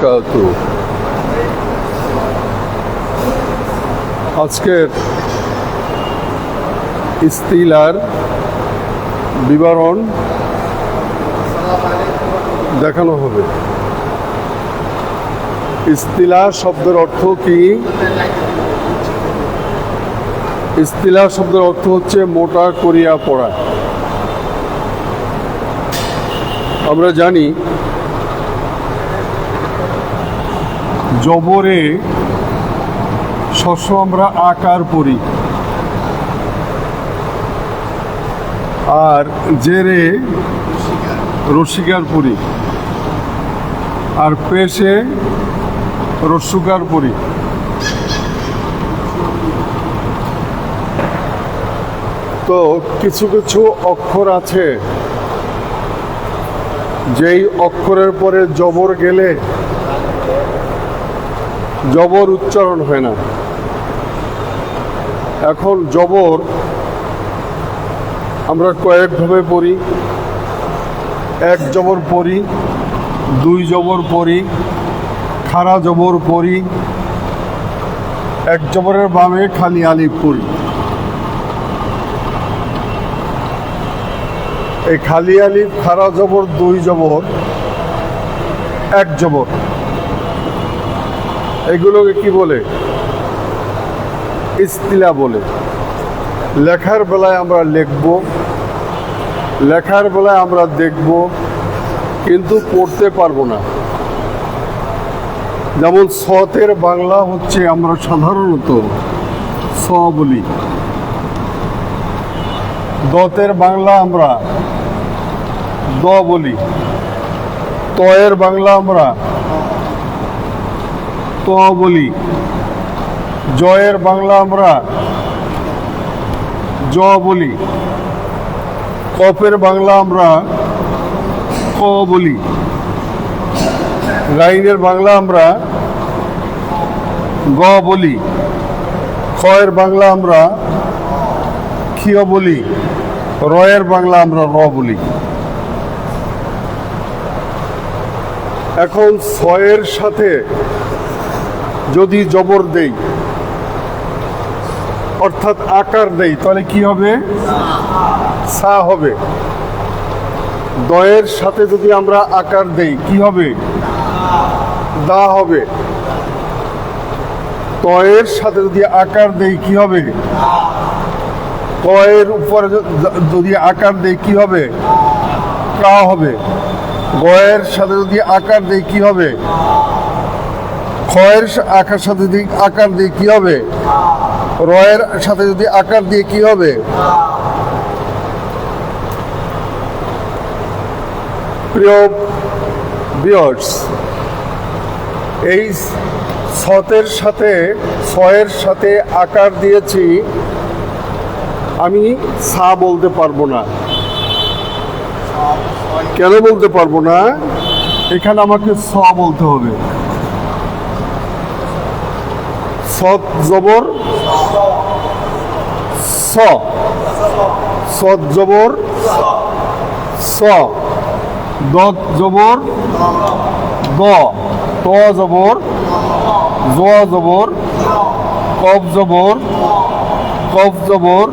বারাকাতুহু। আজকের ইস্তিলার বিবরণ দেখানো হবে। ইস্তিলা শব্দের অর্থ কি? ইস্তিলা শব্দের অর্থ হচ্ছে মোটা করিয়া পড়া। আমরা জানি জবরে সবসময় আমরা আকার পড়ি, আর জেরে রসিকার পড়ি, আর পেশে রস্যকার পড়ি। তো কিছু কিছু অক্ষর আছে যেই অক্ষরের পরে জবর গেলে জবর উচ্চারণ হয় না। এখন জবর আমরা কয়েকভাবে পড়ি। এক জবর পড়ি, দুই জবর পড়ি, খাড়া জবর পড়ি, এক জবরের বামে খালি আলিফ পড়ি। এই খালি আলিফ, খাড়া জবর, দুই জবর, এক জবর, এগুলোকে কি বলে? ইস্তিলা বলে। লেখার বেলায় আমরা লিখব, লেখার বেলায় আমরা দেখব, কিন্তু পড়তে পারবো না। যেমন সতের বাংলা হচ্ছে আমরা সাধারণত স বলি, দতের বাংলা আমরা দ বলি, তয়ের বাংলা আমরা ত বলি, জয়ের বাংলা আমরা জ বলি, কফের বাংলা আমরা ক বলি, গাইনের বাংলা আমরা গ বলি, খয়ের বাংলা আমরা খিয় বলি, রয়ের বাংলা আমরা র বলি। এখন ছয়ের সাথে যদি জবর দেই, অর্থাৎ আকার দেই, তাহলে কি হবে? সা হবে। দয়ের সাথে যদি আমরা আকার দেই, কি হবে? দা হবে। তয়ের সাথে যদি আকার দেই, কি হবে? কয়ের উপরে যদি আকার দেই, কি হবে? কা হবে। গয়ের সাথে যদি আকার দেই, কি হবে? খয়ের আকার সাথে যদি আকার দিই, কি হবে? রয়ের সাথে যদি আকার দিয়ে, কি হবে? প্রিয় ভিউয়ার্স, এই সতের সাথে ছয়ের সাথে আকার দিয়েছি, আমি সা বলতে পারবো না। কেন বলতে পারবো না? এখানে আমাকে স বলতে হবে। সৎ জবর স, সৎ জবর স, দত জবর দ, ত জবর জ জবর, কফ জবর কফ জবর,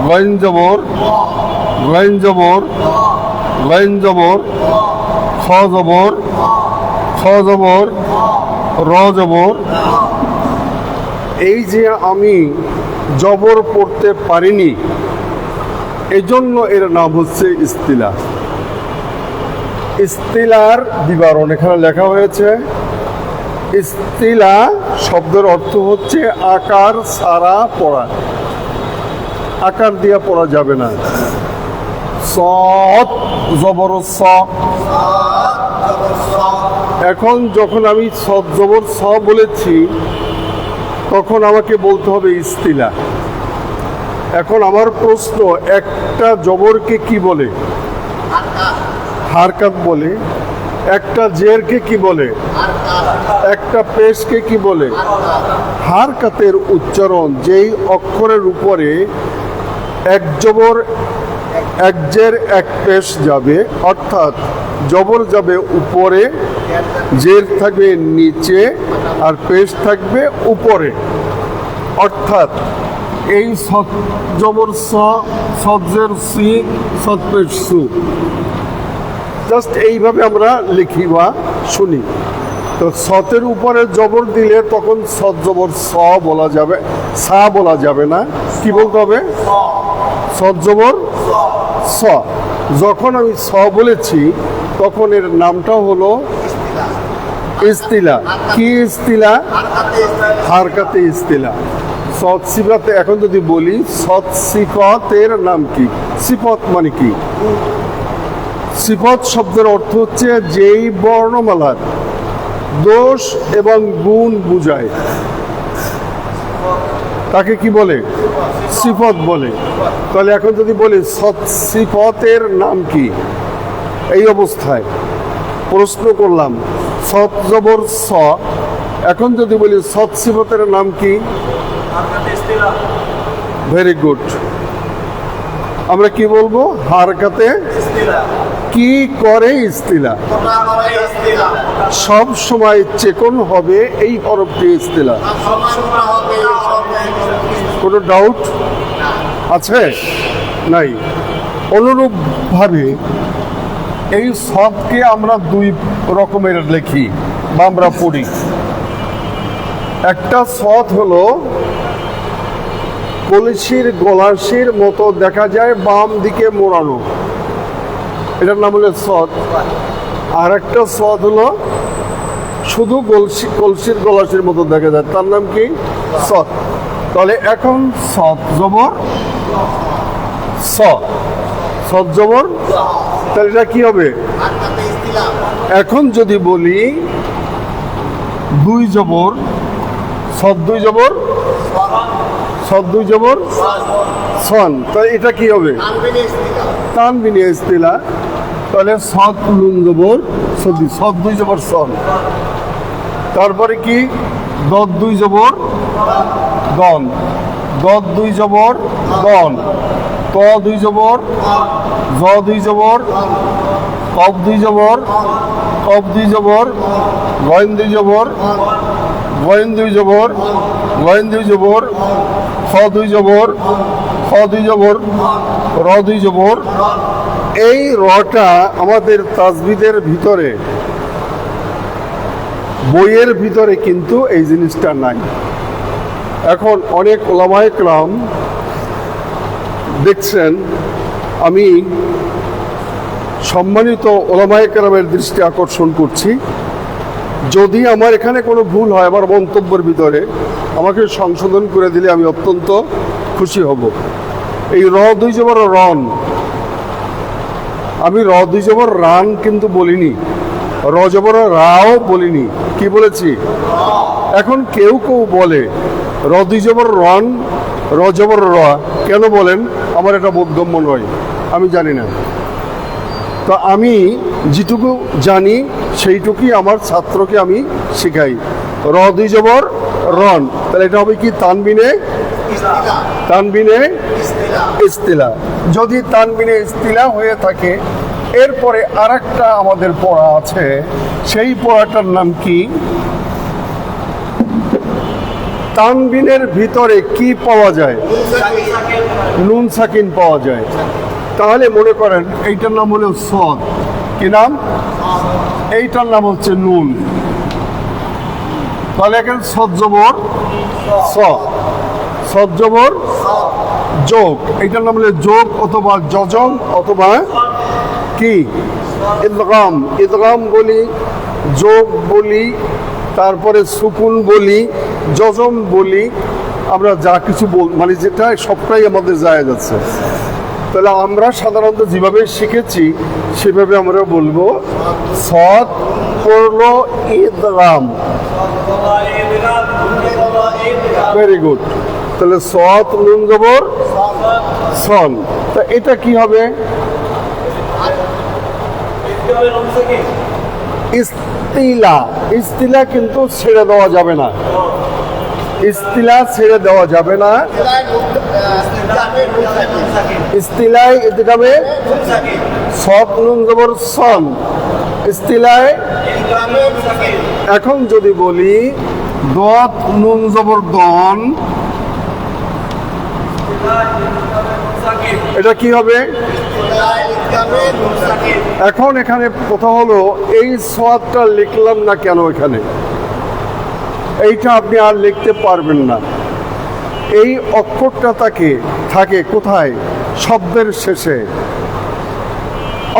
গইন জবর গইন জবর, গইন জবর, খ জবর খ জবর, র জবর। এই যে আমি জবর পড়তে পারিনি, এজন্য এর নাম হচ্ছে ইস্তিলা। ইস্তিলার বিবরণ এখানে লেখা হয়েছে। ইস্তিলা শব্দের অর্থ হচ্ছে আকার ছাড়া পড়া। আকার দিয়া পড়া যাবে না। সৎ জবর স। এখন যখন আমি সৎ জবর স বলেছি, তখন আমাকে বলতে হবে ইস্তিলা। এখন আমার প্রশ্ন, একটা জবরকে কি বলে? হারকাত বলে। একটা জেরকে কি বলে? একটা পেশকে কি বলে? হারকাতের উচ্চারণ যেই অক্ষরের উপরে এক জবর এক জের এক পেশ যাবে, অর্থাৎ জবর যাবে উপরে, জের থাকবে নিচে, আর পেশ থাকবে উপরে। অর্থাৎ এই সৎ জবর স, সৎজের সি, সৎ পেশ সু, জাস্ট এইভাবে আমরা লিখি বা শুনি। তো সতের উপরে জবর দিলে তখন সৎ জবর স বলা যাবে, সা বলা যাবে না, কি বলতে হবে? সৎ জবর স। যখন আমি স বলেছি তখন এর নামটা হলো ইস্তিলা। কি ইস্তিলা? হারকাতে ইস্তিলা। সৎ সিফাতে এখন যদি বলি সৎ সিফতের নাম কি? সিফত মানে কি? সিফত শব্দের অর্থ হচ্ছে যেই বর্ণমালার দোষ এবং গুণ বুঝায় তাকে কি বলে? সিফত বলে। তাহলে এখন যদি বলি সৎ সিফতের নাম কি, এই অবস্থায় প্রশ্ন করলাম সৎ জবর স, এখন যদি বলি সৎ সিফতের নাম কি? Very good. আমরা কি বলবো? হারকাতে কি করে ইস্তিলা। সব সময় চেকন হবে এই হরফটি ইস্তিলা। কোনো ডাউট আছে? নাই। অনুরূপভাবে এই সবকে আমরা দুই রকমের লিখি বা আমরা পড়ি। একটা সৎ হলো কলসির গলাশির মতো দেখা যায়, বাম দিকে মোড়ানো, এটার নাম হলো সৎ। আর একটা সৎ হলো শুধু কলসির গলাশির মতো দেখা যায়, তার নাম কি? সৎ। তাহলে এখন সৎ জবর স, সৎ জবর, তাহলে এটা কি হবে? এখন যদি বলি দুই জবর, সৎ দুই জবর, সৎ দুই জবর সন, তাহলে এটা কি হবে? তানবিনে ইস্তিলা। তাহলে সৎ নুন জবর সদি, সৎ দুই জবর সন। তারপরে কি? দদ দুই জবর দন, দদ দুই জবর দন, ত দুই জবর, জ দুই জবর, কফ দুই জবর, কফ দুই জবর, গয়েন দুই জবর, গয়েন দুই জবর, গয়েন দুই জবর, খ দুই জবর, খ দুই জবর, র দুই জবর। এই রটা আমাদের তাজবিদের ভিতরে, বইয়ের ভিতরে কিন্তু এই জিনিসটা নাই। এখন অনেক ওলামায়ে কেরাম দেখছেন, আমি সম্মানিত ওলামায়ে কেরামের দৃষ্টি আকর্ষণ করছি, যদি আমার এখানে কোনো ভুল হয় আমার মন্তব্যের ভিতরে আমাকে সংশোধন করে দিলে আমি অত্যন্ত খুশি হব। এই র দুই জবর রন, আমি র দুই জবর রান কিন্তু বলিনি, র জবর রাও বলিনি, কি বলেছি? এখন কেউ কেউ বলে র দুই জবর রন, র জবর র, কেন বলেন? আমার এটা বোধগম্য নয়, আমি জানি না। তো আমি যেটুকু জানি সেইটুকুই আমার ছাত্রকে আমি শেখাই। র দুই জবর রন, তাহলে এটা হবে কি? তানবিনে, তানবিনে ইস্তিলা। যদি তানবিনে ইস্তিলা হয়ে থাকে, এরপরে আরেকটা আমাদের পড়া আছে, সেই পড়াটার নাম কি? তানবিনের ভিতরে কি পাওয়া যায়? নুন সাকিন পাওয়া যায়। তাহলে মনে করেন এইটার নাম হলো সদ, কি নাম? এইটার নাম হচ্ছে নুন। তাহলে এখানে সদ জবর স, সদ জবর যোগ, এইটার নাম হলো যোগ অথবা যজম অথবা কি ইদগাম। ইদগাম বলি, যোগ বলি, তারপরে সুকুন বলি, যজম বলি, আমরা যা কিছু মানে যেটা সবটাই আমাদের জায়েজ আছে। তাহলে আমরা সাধারণত যেভাবে শিখেছি সেভাবে আমরা বলবো সৎ পড়লো ইদগাম। Very good. তাহলে সৎ নুন জবর সন, তা এটা কি হবে? ইস্তিলা। ইস্তিলা কিন্তু ছেড়ে দেওয়া যাবে না, ইস্তিলা ছেড়ে দেওয়া যাবে না। ইস্তিলায় ইদগামে সদ নুন জবর সন, ইস্তিলায়। এখন যদি বলি দত নুন জবর দন, এটা কি হবে? এখন এখানে কথা হলো এই সওয়াদটা লিখলাম না কেন এখানে, এইটা আপনি আর লিখতে পারবেন না। এই অক্ষরটা থাকে কোথায়? শব্দের শেষে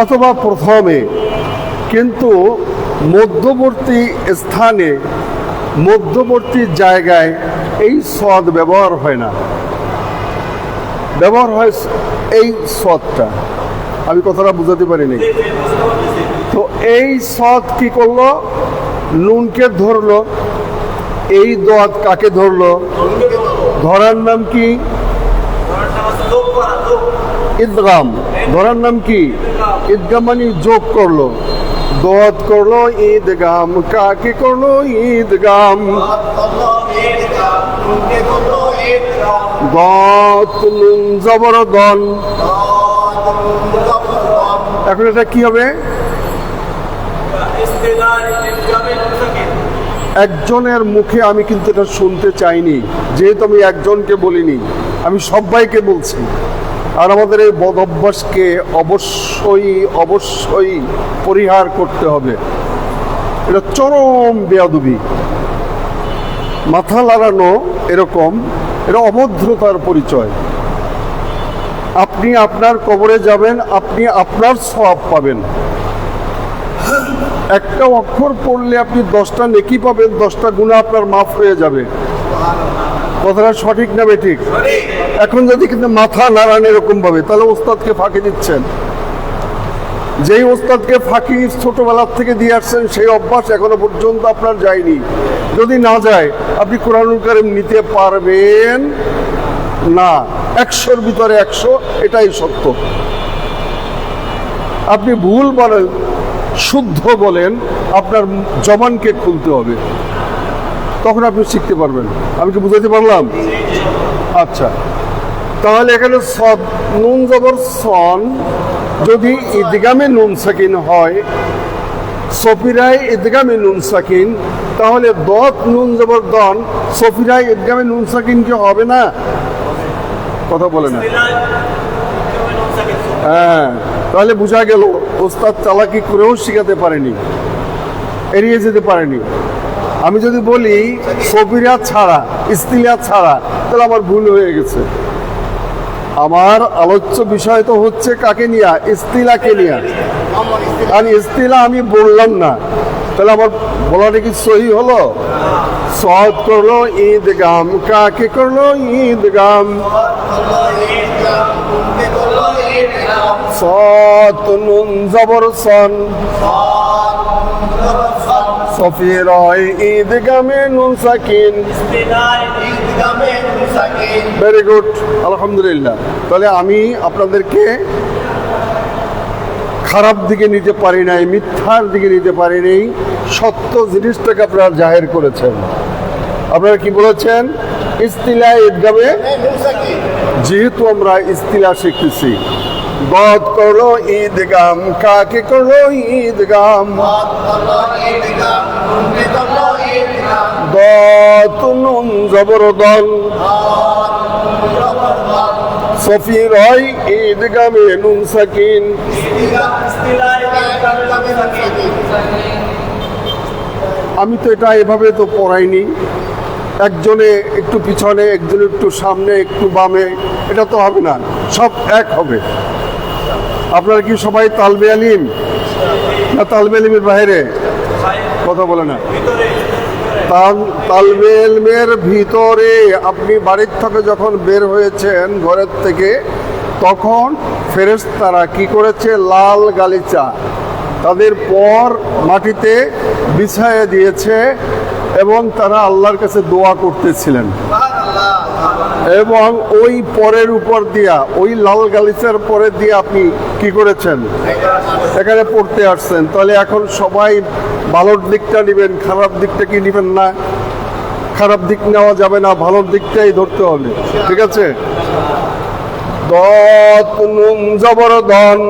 অথবা প্রথমে, কিন্তু মধ্যবর্তী স্থানে, মধ্যবর্তী জায়গায় এই সদ ব্যবহার হয় না, ব্যবহার হয় এই সদটা। আমি কথাটা বুঝাতে পারিনি। তো এই সদ কি করলো? নুনকে ধরলো। এই দোয়াত কাকে ধরলো? ধরার নাম কি? ইদগাম। ধরার নাম কি? ইদগাম মানে যোগ করলো, দোয়াত করলো ঈদগাম। কাকে করলো? ঈদগাম। দত নুন জবর দন। এখন এটা কি হবে? একজনের মুখে আমি কিন্তু এটা শুনতে চাইনি, যেহেতু আমি একজনকে বলিনি, আমি সবাইকে বলছি। আর আমাদের এই বদ অভ্যাসকে অবশ্যই পরিহার করতে হবে। এটা চরম বেয়াদবি, মাথা লাগানো এরকম, এটা অভদ্রতার পরিচয়। আপনি আপনার কবরে যাবেন, আপনি আপনার সওয়াব পাবেন। একটা অক্ষর পড়লে আপনি 10টা নেকি পাবেন, 10টা গুনাহ আপনার মাফ হয়ে যাবে। কথাটা সঠিক না বেঠিক? এখন যদি কিন্তু মাথা নাড়ান এরকম ভাবে, তাহলে ওস্তাদকে ফাঁকি দিচ্ছেন। যেই ওস্তাদকে ফাঁকি ছোটবেলার থেকে দিয়ে আসছেন, সেই অভ্যাস এখনো পর্যন্ত আপনার যায়নি। যদি না যায়, আপনি কোরআনুল কারীম নিতে পারবেন না। 100-র ভিতরে 100, এটাই সত্য। আপনি ভুল বলেন, শুদ্ধ বলেন, আপনার জবানকে খুলতে হবে, তখন আপনি শিখতে পারবেন। আমি কি বুঝাতে পারলাম? আচ্ছা, তাহলে এখানে সদ নুন জবর সন যদি ইদগামে নুন সাকিন হয়, সফিরায় ইদগামে নুন সাকিন, তাহলে দত নুন জবর দন সফিরায় ইদগামে নুন সাকিন কি হবে না? কথা বলে না। হ্যাঁ, তাহলে বোঝা গেল ওস্তাদ চালাকি করেও শিখাতে পারেনি, এড়িয়ে যেতে পারেনি। আমি যদি বলি সফিরা ছাড়া, ইস্তিলা ছাড়া, তাহলে আমার ভুল হয়ে গেছে। আমার আলোচ্য বিষয় তো হচ্ছে কাকে নিয়া? ইস্তিলাকে নিয়া। আর ইস্তিলা আমি বললাম না, তাহলে আমার বলাটা কি সহি হলো? সদ করলো ঈদগাম। কাকে করলো? ঈদগাম। সদ নুন জবর সন, সফিরায় ঈদগামে নুন সাকিন। ভেরি গুড, আলহামদুলিল্লাহ। তাহলে আমি আপনাদেরকে খারাপ দিকে নিতে পারি নাই, মিথ্যার দিকে নিতে পারি নাই, সত্য জিনিসটাকে আপনারা জাহের করেছেন। আপনারা কি বলেছেন? ইস্তিলা ঈদগামে। যেহেতু আমরা ইস্তিলা শিখতেছি, দত করলো ঈদগাম। কাকে করলো? ঈদগাম। দত নুন জবর দন সফিরায় ঈদগামে নুন সাকিন। আমি তো এটা এভাবে তো পড়াইনি, একজনে একটু পিছনে, একজনে একটু সামনে, একটু বামে, এটা তো হবে না, সব এক হবে। আপনারা কি সবাই তালবে আলিম না তালবে আলিমের বাইরে? কথা বলে না। তালবে ইলমের ভিতরে আপনি বাড়ির থেকে যখন বের হয়েছেন ঘরের থেকে, তখন ফেরেশতারা কি করেছে? লাল গালিচা তাদের পর মাটিতে বিছায়ে দিয়েছে এবং তারা আল্লাহর কাছে দোয়া করতেছিলেন। এবং ওই পরের উপর দিয়া, ওই লাল গালিচার পরে দিয়ে আপনি কি করেছেন? এখানে পড়তে আসছেন। তাহলে এখন সবাই ভালোর দিকটা নেবেন, খারাপ দিকটা কি নেবেন না? খারাপ দিক নেওয়া যাবে না, ভালোর দিকটাই ধরতে হবে, ঠিক আছে? দত নুন জবর দন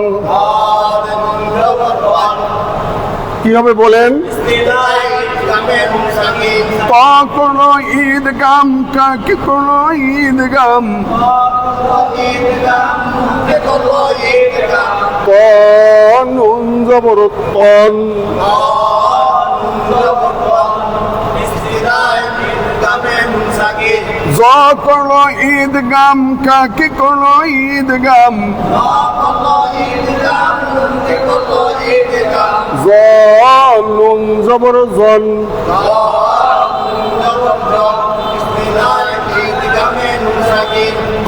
কি হবে বলেন? কোনো ঈদ গাম কাকে কোনো ঈদ গাম নুন জবর তন কোনো ঈদ গাম কাকে কোনো ঈদ গাম নুন জবর জন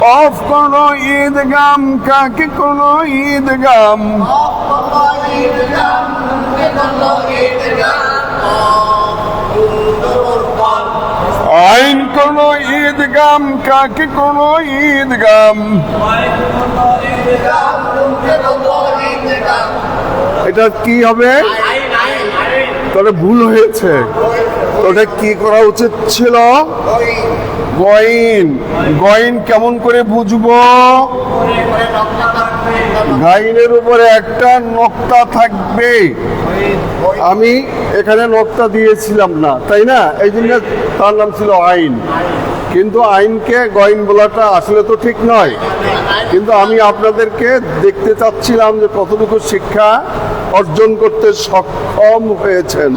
কফ কোনো ঈদ গাম কাকে কোনো ঈদ গাম আইন কোনো ঈদ গাম কাকে কোনো ঈদ গাম এটা কি হবে? তাহলে ভুল হয়েছে, ওটা কি করা উচিত ছিল? গইন। গইন কেমন করে বুঝবো? গাইনের উপরে একটা নক্তা থাকবে, আমি এখানে নক্তা দিয়েছিলাম না, তাই না? এই জন্য তার নাম ছিল আইন। কিন্তু আইনকে গইন বলাটা আসলে তো ঠিক নয়, কিন্তু আমি আপনাদেরকে দেখতে চাচ্ছিলাম যে কতটুকু শিক্ষা অর্জন করতে সক্ষম হয়েছেন।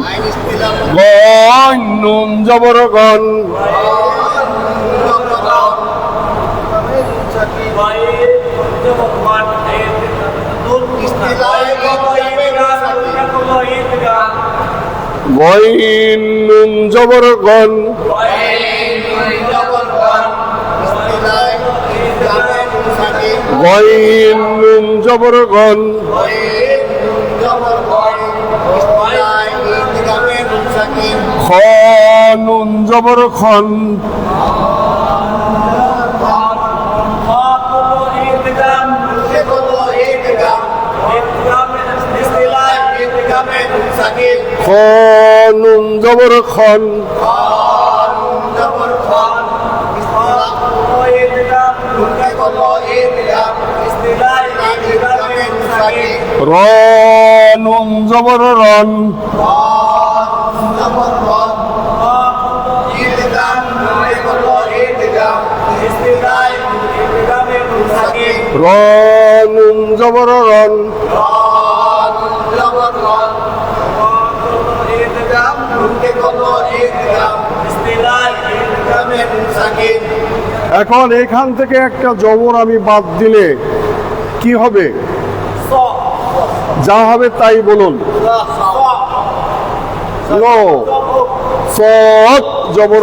গইন নুন জবর গন গইন নুন জবর গন গইন নুন জবর গন খ নুন জবর খন খ নুন জবর খন র নুন জবর রন র নুন জবর রন এখন এখান থেকে একটা জবর আমি বাদ দিলে কি হবে? যা হবে তাই বলুন। জবর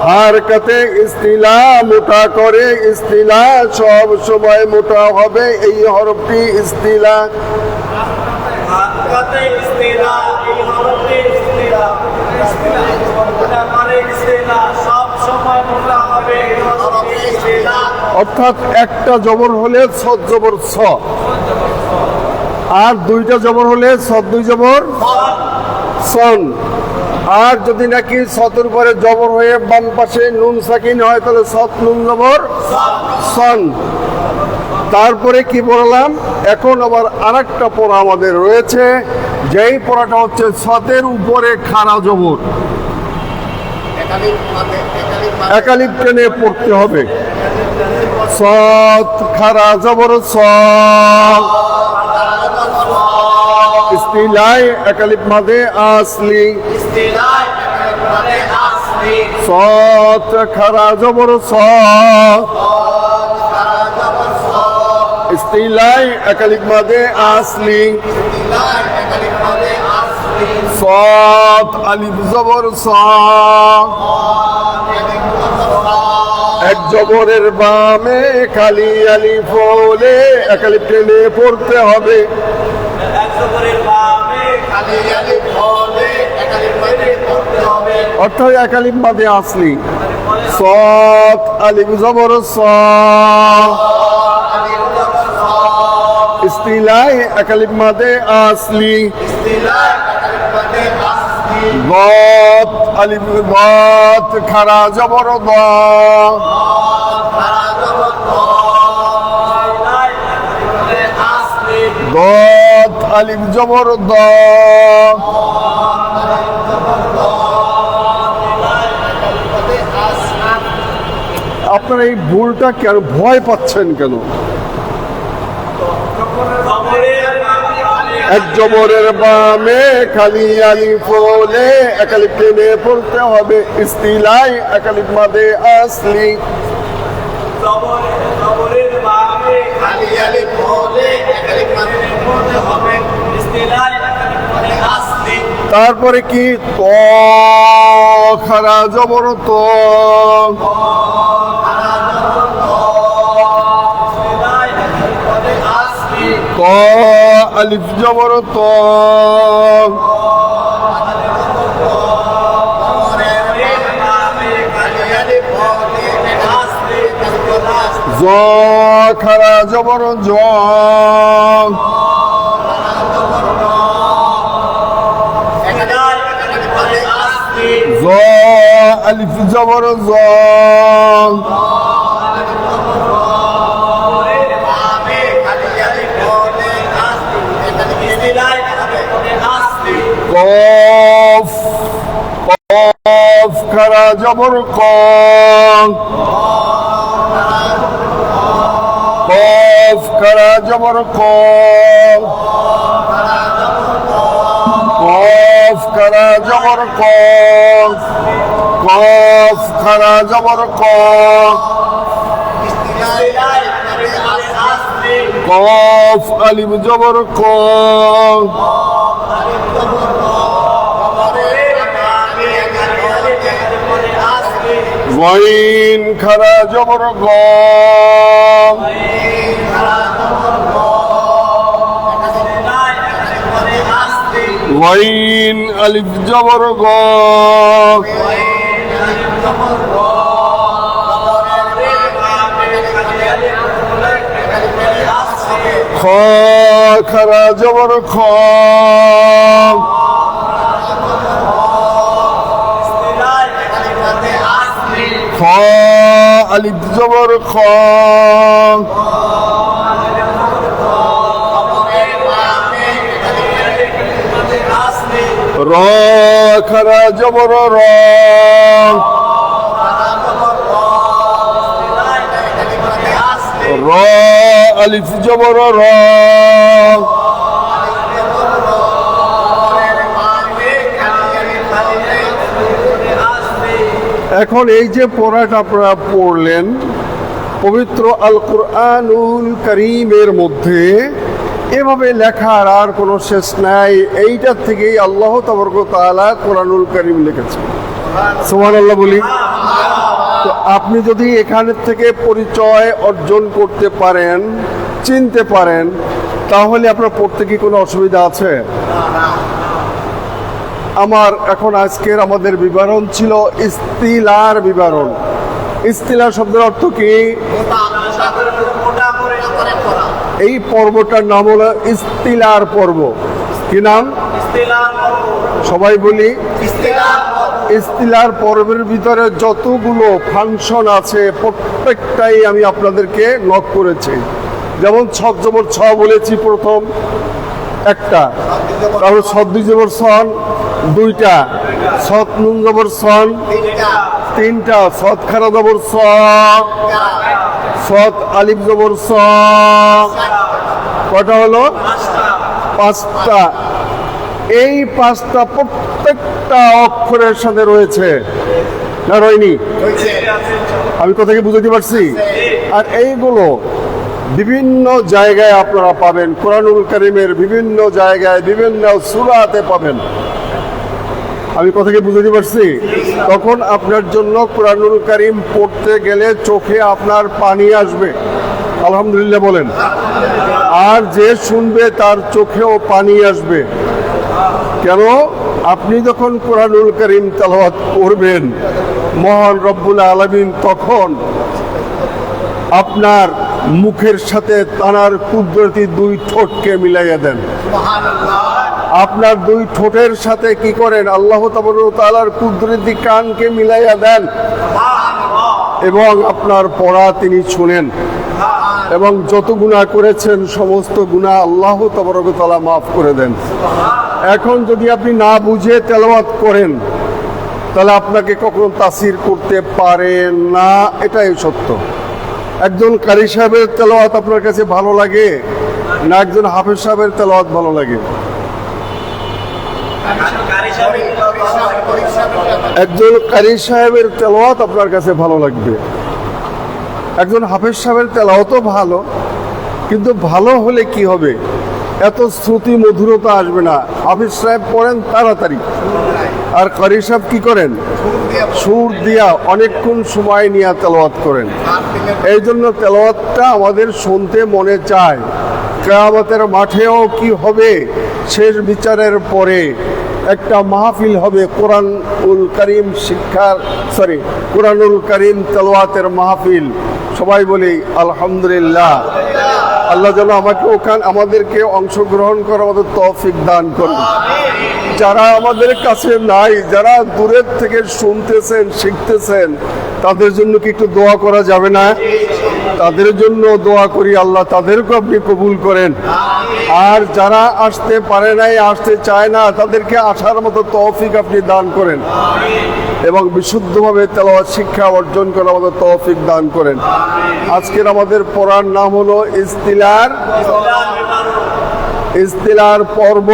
হারকাতে ইস্তিলা মোটা করে, ইস্তিলা সব সময় মোটা হবে, এই হরফটি ইস্তিলা। অর্থাৎ একটা জবর হলে সদ জবর স, আর দুইটা জবর হলে সদ দুই জবর সন। আর যদি নাকি সতের উপরে জবর হয়ে বাম পাশে নুন সাকিন হয় তাহলে সৎ নুন জবর সন। তারপরে কি পড়লাম? এখন আবার আরেকটা পড়া আমাদের রয়েছে, যেই পড়াটা হচ্ছে সতের উপরে খাড়া জবর, একালিপ টেনে পড়তে হবে। সৎ খাড়া জবর স, ইস্তিলাই একালিপ মাদে আসলি, সৎ খাড়া জবর স, ইস্তিলাই একালিপ মাদে আসলি, সৎ আলিফ জবর স, এক জবরের বামে খালি আলিফ হলে একালিপ টেনে পড়তে হবে। অর্থাৎ একালিপ মাদে আসলি, সৎ আলিফ জবর স, ইস্তিলাই একালিপ মাদে আসলি, আলিফ দাত খারা জবর দ দাত আলিফ জবর দ আপনারা এই ভুলটা কেন ভয় পাচ্ছেন কেন? এক জবরের বামে খালি আলিফ হলে এক আলিফ টেনে পড়তে হবে ইস্তিলাই এক আলিফ মাদে আসলি। জবরের বামে খালি আলিফ হলে এক আলিফ মাদে পড়তে হবে ইস্তিলাই এক আলিফ মাদে আসলি। তারপরে কি ত খারা জবর ত ত আলিফ জবর ত জ খারা জবর জ জ আলিফ জবর জ কফ কফ খারা জবর ক কফ খারা জবর ক কফ খারা জবর ক কফ খারা জবর ক কফ আলিফ জবর ক গইন খারা জবর গ গইন আলিফ জবর গ খ খারা জবর খ খ আলিফ জবর খ র খারা জবর র র আলিফ জবর র এখন এই যে পড়াটা আপনারা পড়লেন পবিত্র আল কুরআনুল কারীমের মধ্যে এভাবে লেখার আর কোনো শেষ নাই। এইটার থেকেই আল্লাহ তাবারক ওয়া তাআলা কুরআনুল কারীম লিখেছেন। সুবহানাল্লাহ বলি। তো আপনি যদি এখানের থেকে পরিচয় অর্জন করতে পারেন, চিনতে পারেন, তাহলে আপনার পড়তে কি কোনো অসুবিধা আছে? আমার এখন আজকের আমাদের বিবরণ ছিল ইস্তিলার বিবরণ। ইস্তিলার শব্দের অর্থ কি? এই পর্বটার নাম হলো ইস্তিলার পর্ব। কি নাম? সবাই বলি। ইস্তিলার পর্বের ভিতরে যতগুলো ফাংশন আছে প্রত্যেকটাই আমি আপনাদেরকে নোট করেছি। যেমন ছক জবর ছ বলেছি প্রথম একটা, তারপর সদ্দি জবর সন দুইটা, সৎ নুন জবর সন তিনটা, সৎ খারা জবর স, সৎ আলিফ জবর স, কটা হলো? পাঁচটা। এই পাঁচটা প্রত্যেকটা অক্ষরের সাথে রয়েছে না রয়নি? আমি কোথাকে বুঝাতে পারছি? আর এইগুলো বিভিন্ন জায়গায় আপনারা পাবেন, কুরআনুল কারীমের বিভিন্ন জায়গায় বিভিন্ন সূরাতে পাবেন। আমি কথাকে বুঝাতে পারছি? তখন আপনার জন্য কুরআনুল কারীম পড়তে গেলে চোখে আপনার পানি আসবে। আলহামদুলিল্লাহ বলেন। আর যে শুনবে তার চোখেও পানি আসবে। কেন? আপনি যখন কুরআনুল কারীম তেলাওয়াত করবেন, মহান রব্বুল আলামিন তখন আপনার মুখের সাথে তানার কুদরতি দুই ঠোঁটকে মিলাইয়া দেন। আপনার দুই ঠোঁটের সাথে কি করেন, আল্লাহ তাআলার কুদরতি কানকে মিলাইয়া দেন এবং আপনার পড়া তিনি শুনেন এবং যত গুনাহ করেছেন সমস্ত গুনাহ আল্লাহ তাআলা মাফ করে দেন। এখন যদি আপনি না বুঝে তেলাওয়াত করেন তাহলে আপনাকে কখনো তাসির করতে পারে না, এটাই সত্য। একজন কারি সাহেবের তেলাওয়াত আপনার কাছে ভালো লাগে না একজন হাফেজ সাহেবের তেলাওয়াত ভালো লাগে? একজন কারি সাহেবের তেলাওয়াত আপনার কাছে ভালো লাগবে, একজন হাফেজ সাহেবের তেলাওয়াতও ভালো, কিন্তু ভালো হলে কি হবে, এত শ্রুতি মধুরতা আসবে না। হাফেজ সাহেব পড়েন তাড়াতাড়ি, আর কারি সাহেব কি করেন, সুর দিয়া অনেকক্ষণ সময় নিয়ে তেলাওয়াত করেন। এই জন্য তেলাওয়াতটা আমাদের শুনতে মনে চায়। কিয়ামতের মাঠেও কি হবে, শেষ বিচারের পরে একটা মাহফিল হবে কোরআনুল কারীম কোরআনুল কারীম তেলাওয়াতের মাহফিল। সবাই বলি আলহামদুলিল্লাহ। আল্লাহ যেন আমাদেরকে অংশগ্রহণ করার মতো তৌফিক দান করুন। যারা আমাদের কাছে নাই, যারা দূরের থেকে শুনতেছেন শিখতেছেন, তাদের জন্য কি একটু দোয়া করা যাবে না? তাদের জন্য দোয়া করি, আল্লাহ তাদেরকে আপনি কবুল করেন। আর যারা আসতে পারে নাই, আসতে চায় না, তাদেরকে আসার মতো তৌফিক আপনি দান করেন এবং বিশুদ্ধভাবে তেলাওয়াত শিক্ষা অর্জন করার মতো তৌফিক দান করেন। আজকের আমাদের পড়ার নাম হলো ইস্তিলার পর্ব।